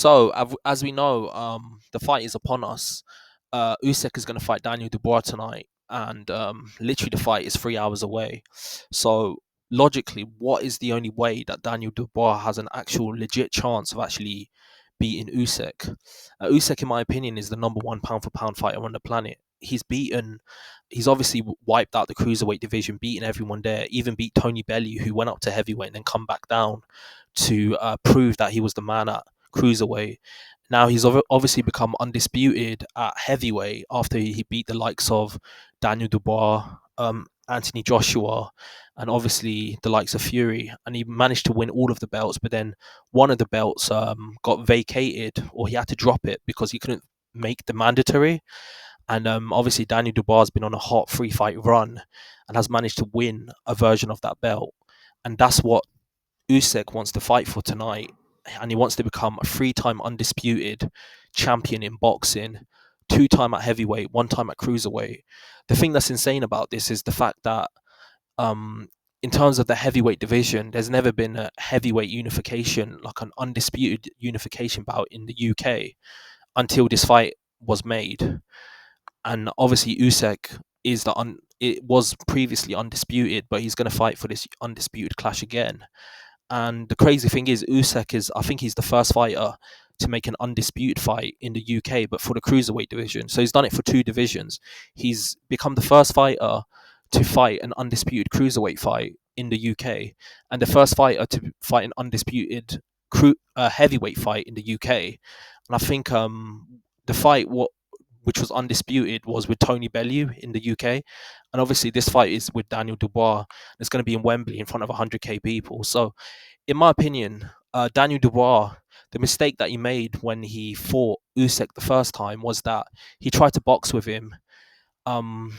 So, as we know, the fight is upon us. Usyk is going to fight Daniel Dubois tonight, and literally the fight is 3 hours away. So, logically, what is the only way that Daniel Dubois has an actual legit chance of actually beating Usyk? Usyk, in my opinion, is the number one pound for pound fighter on the planet. He's obviously wiped out the cruiserweight division, beaten everyone there, even beat Tony Bellew, who went up to heavyweight and then come back down to prove that he was the man at cruiserweight. Now he's obviously become undisputed at heavyweight after he beat the likes of Daniel Dubois, Anthony Joshua, and obviously the likes of Fury. And he managed to win all of the belts, but then one of the belts got vacated, or he had to drop it because he couldn't make the mandatory. And obviously Daniel Dubois has been on a hot 3 fight run and has managed to win a version of that belt. And that's what Usyk wants to fight for tonight, and he wants to become a 3 time undisputed champion in boxing, 2 time at heavyweight, 1 time at cruiserweight. The thing that's insane about this is the fact that, in terms of the heavyweight division, there's never been a heavyweight unification, like an undisputed unification bout in the UK until this fight was made. And obviously, Usyk is it was previously undisputed, but he's going to fight for this undisputed clash again. And the crazy thing is, I think he's the first fighter to make an undisputed fight in the UK, but for the cruiserweight division. So he's done it for 2 divisions. He's become the first fighter to fight an undisputed cruiserweight fight in the UK, and the first fighter to fight an undisputed heavyweight fight in the UK. And I think the fight which was undisputed was with Tony Bellew in the UK, and obviously this fight is with Daniel Dubois. It's going to be in Wembley in front of 100k people. So, in my opinion, Daniel Dubois, the mistake that he made when he fought Usyk the first time was that he tried to box with him.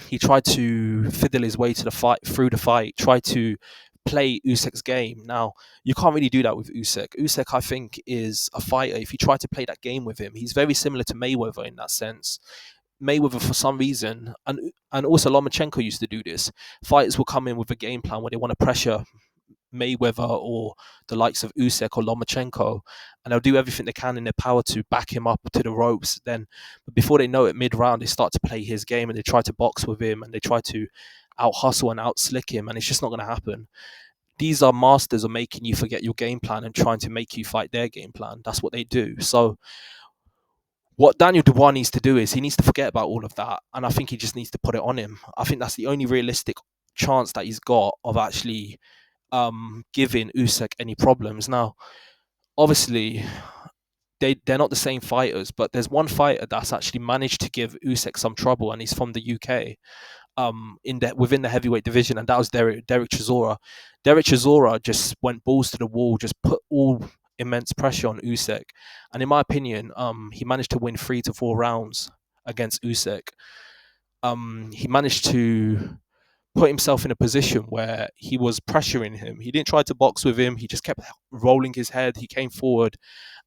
He tried to fiddle his way to the fight, through the fight, tried to play Usyk's game. Now, you can't really do that with Usyk. Usyk, I think, is a fighter. If you try to play that game with him, he's very similar to Mayweather in that sense. Mayweather, for some reason, and also Lomachenko used to do this. Fighters will come in with a game plan where they want to pressure Mayweather or the likes of Usyk or Lomachenko, and they'll do everything they can in their power to back him up to the ropes. Then, but before they know it, mid-round, they start to play his game and they try to box with him and they try to out-hustle and out-slick him, and it's just not going to happen. These are masters of making you forget your game plan and trying to make you fight their game plan. That's what they do. So what Daniel Dubois needs to do is he needs to forget about all of that, and I think he just needs to put it on him. I think that's the only realistic chance that he's got of actually giving Usyk any problems. Now, obviously, they're not the same fighters, but there's one fighter that's actually managed to give Usyk some trouble, and he's from the UK. Within the heavyweight division, and that was Derek Chisora. Derek Chisora just went balls to the wall, just put all immense pressure on Usyk, and in my opinion, he managed to win 3 to 4 rounds against Usyk. He managed to put himself in a position where he was pressuring him. He didn't try to box with him. He just kept rolling his head. He came forward.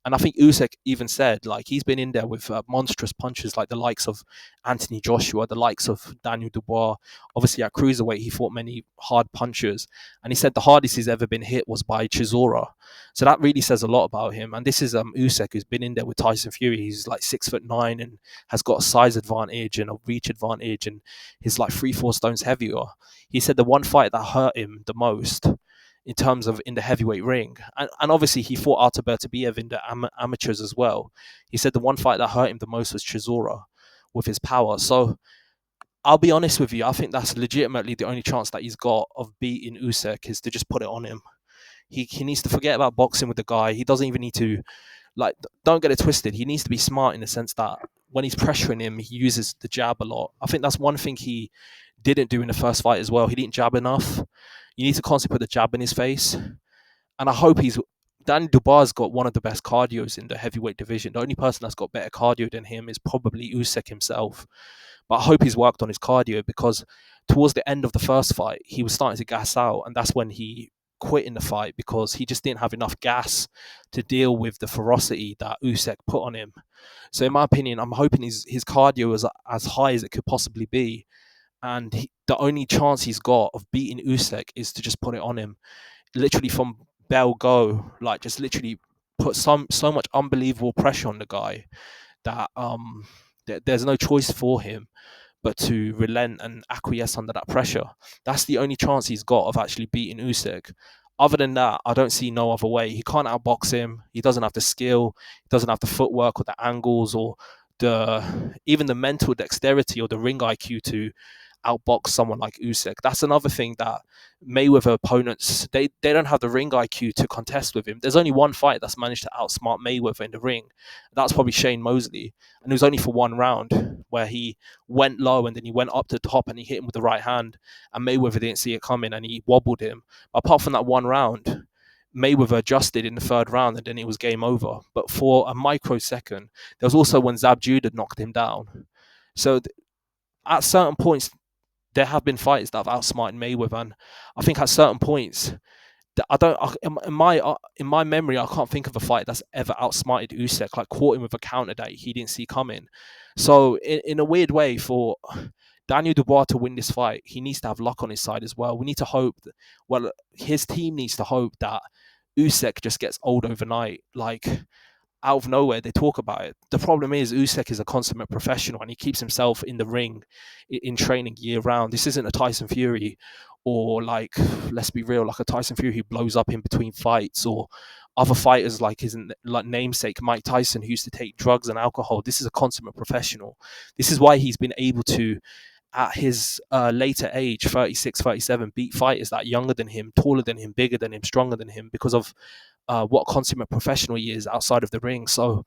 And I think Usyk even said, like, he's been in there with monstrous punches like the likes of Anthony Joshua, the likes of Daniel Dubois. Obviously, at cruiserweight, he fought many hard punchers. And he said the hardest he's ever been hit was by Chisora. So that really says a lot about him. And this is Usyk, who's been in there with Tyson Fury. He's like 6'9" and has got a size advantage and a reach advantage, and he's like 3-4 stones heavier. He said the one fight that hurt him the most in terms of in the heavyweight ring, and obviously he fought Artur Beterbiev in the amateurs as well. He said the one fight that hurt him the most was Chisora with his power. So I'll be honest with you, I think that's legitimately the only chance that he's got of beating Usyk is to just put it on him. He needs to forget about boxing with the guy. He doesn't even need to, like, don't get it twisted. He needs to be smart in the sense that when he's pressuring him, he uses the jab a lot. I think that's one thing he didn't do in the first fight as well. He didn't jab enough. You need to constantly put the jab in his face. And I hope Daniel Dubois has got one of the best cardios in the heavyweight division. The only person that's got better cardio than him is probably Usyk himself. But I hope he's worked on his cardio, because towards the end of the first fight, he was starting to gas out. And that's when he quit in the fight, because he just didn't have enough gas to deal with the ferocity that Usyk put on him. So in my opinion, I'm hoping his cardio is as high as it could possibly be. And the only chance he's got of beating Usyk is to just put it on him. Literally from bell go, like just literally put so much unbelievable pressure on the guy that there's no choice for him but to relent and acquiesce under that pressure. That's the only chance he's got of actually beating Usyk. Other than that, I don't see no other way. He can't outbox him. He doesn't have the skill. He doesn't have the footwork or the angles or the even the mental dexterity or the ring IQ to outbox someone like Usyk. That's another thing that Mayweather opponents they don't have the ring IQ to contest with him. There's only one fight that's managed to outsmart Mayweather in the ring. That's probably Shane Mosley, and it was only for one round where he went low and then he went up to the top and he hit him with the right hand, and Mayweather didn't see it coming and he wobbled him. Apart from that one round, Mayweather adjusted in the third round and then it was game over. But for a microsecond, there was also when Zab Judah knocked him down. So at certain points, there have been fighters that have outsmarted Mayweather, and I think at certain points, I don't in my memory, I can't think of a fight that's ever outsmarted Usyk, like caught him with a counter that he didn't see coming. So in a weird way, for Daniel Dubois to win this fight, he needs to have luck on his side as well. We need to hope his team needs to hope that Usyk just gets old overnight. Like, out of nowhere, they talk about it. The problem is Usyk is a consummate professional and he keeps himself in the ring in training year round. This isn't a Tyson Fury or, like, let's be real, like a Tyson Fury who blows up in between fights, or other fighters like his like namesake Mike Tyson, who used to take drugs and alcohol. This is a consummate professional. This is why he's been able to, at his later age, 36, 37, beat fighters that are younger than him, taller than him, bigger than him, stronger than him, because of what consummate professional he is outside of the ring. So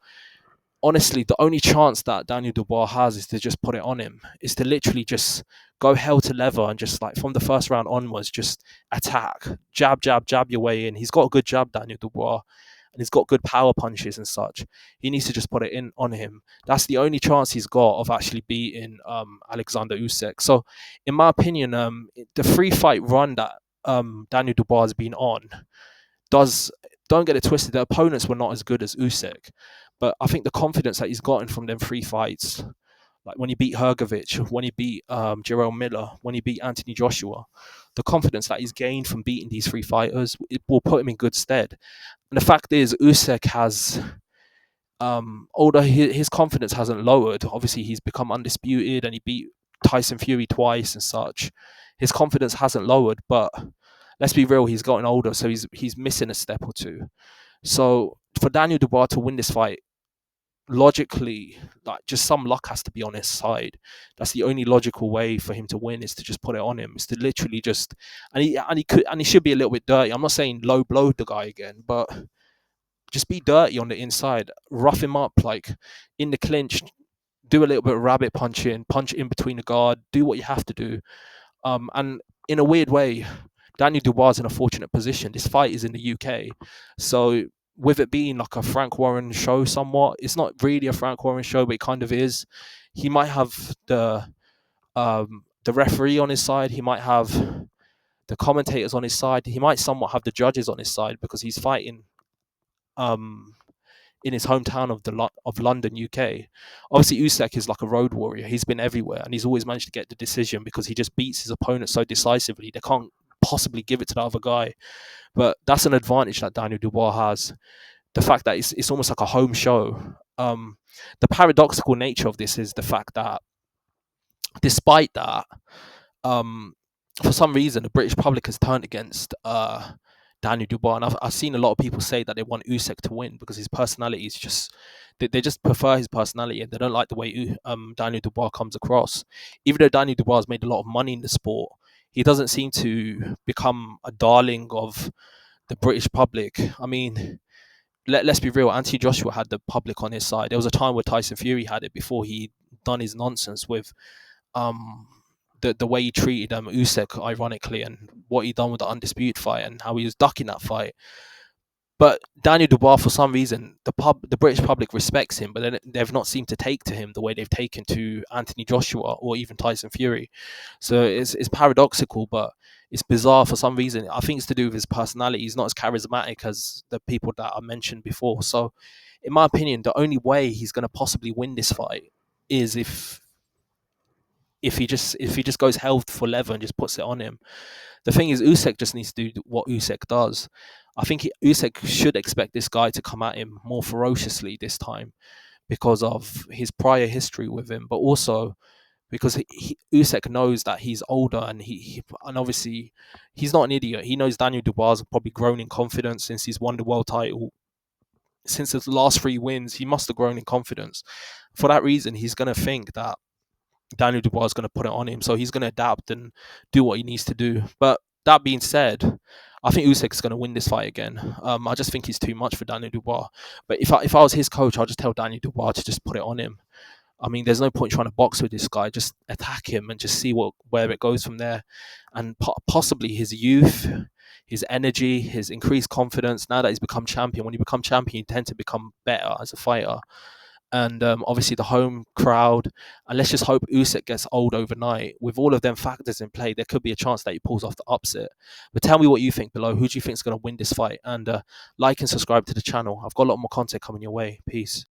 honestly, the only chance that Daniel Dubois has is to just put it on him, is to literally just go hell to leather and just, like, from the first round onwards, just attack, jab, jab, jab your way in. He's got a good jab, Daniel Dubois, and he's got good power punches and such. He needs to just put it in on him. That's the only chance he's got of actually beating Alexander Usyk. So, in my opinion, the 3-fight run that Daniel Dubois has been on don't get it twisted. The opponents were not as good as Usyk, but I think the confidence that he's gotten from them 3 fights, like when he beat Hergovich, when he beat Jarrell Miller, when he beat Anthony Joshua, the confidence that he's gained from beating these 3 fighters, it will put him in good stead. And the fact is, Usyk has, although his confidence hasn't lowered, obviously he's become undisputed and he beat Tyson Fury twice and such. His confidence hasn't lowered, but let's be real, he's gotten older, so he's missing a step or two. So for Daniel Dubois to win this fight, logically, like, just some luck has to be on his side. That's the only logical way for him to win, is to just put it on him. Is to literally just, and he should be a little bit dirty. I'm not saying low blow the guy again, but just be dirty on the inside, rough him up, like in the clinch, do a little bit of rabbit punching, punch in between the guard, do what you have to do. And in a weird way, Daniel Dubois is in a fortunate position. This fight is in the UK, so with it being like a Frank Warren show, somewhat, it's not really a Frank Warren show, but it kind of is. He might have the referee on his side. He might have the commentators on his side. He might somewhat have the judges on his side, because he's fighting in his hometown of London, UK. Obviously, Usyk is like a road warrior. He's been everywhere, and he's always managed to get the decision because he just beats his opponent so decisively. They can't possibly give it to the other guy. But that's an advantage that Daniel Dubois has. The fact that it's almost like a home show. The paradoxical nature of this is the fact that, despite that, for some reason, the British public has turned against Daniel Dubois, and I've seen a lot of people say that they want Usyk to win because his personality is just, they just prefer his personality, and they don't like the way Daniel Dubois comes across. Even though Daniel Dubois has made a lot of money in the sport, he doesn't seem to become a darling of the British public. I mean, let's be real, Anthony Joshua had the public on his side. There was a time where Tyson Fury had it before he done his nonsense with the way he treated Usyk, ironically, and what he done with the Undisputed fight and how he was ducking that fight. But Daniel Dubois, for some reason, the British public respects him, but they've not seemed to take to him the way they've taken to Anthony Joshua or even Tyson Fury. So it's paradoxical, but it's bizarre for some reason. I think it's to do with his personality. He's not as charismatic as the people that I mentioned before. So, in my opinion, the only way he's going to possibly win this fight is if he just goes hell for leather and just puts it on him. The thing is, Usyk just needs to do what Usyk does. I think Usyk should expect this guy to come at him more ferociously this time because of his prior history with him, but also because Usyk knows that he's older, and and obviously he's not an idiot. He knows Daniel Dubois has probably grown in confidence since he's won the world title. Since his last three wins, he must have grown in confidence. For that reason, he's going to think that Daniel Dubois is going to put it on him, so he's going to adapt and do what he needs to do. But that being said, I think Usyk is going to win this fight again. I just think he's too much for Daniel Dubois. But if I was his coach, I'd just tell Daniel Dubois to just put it on him. I mean, there's no point trying to box with this guy. Just attack him and just see where it goes from there. And possibly his youth, his energy, his increased confidence. Now that he's become champion, when you become champion, you tend to become better as a fighter. And obviously the home crowd. And let's just hope Usyk gets old overnight. With all of them factors in play, there could be a chance that he pulls off the upset. But tell me what you think below. Who do you think is going to win this fight? And like and subscribe to the channel. I've got a lot more content coming your way. Peace.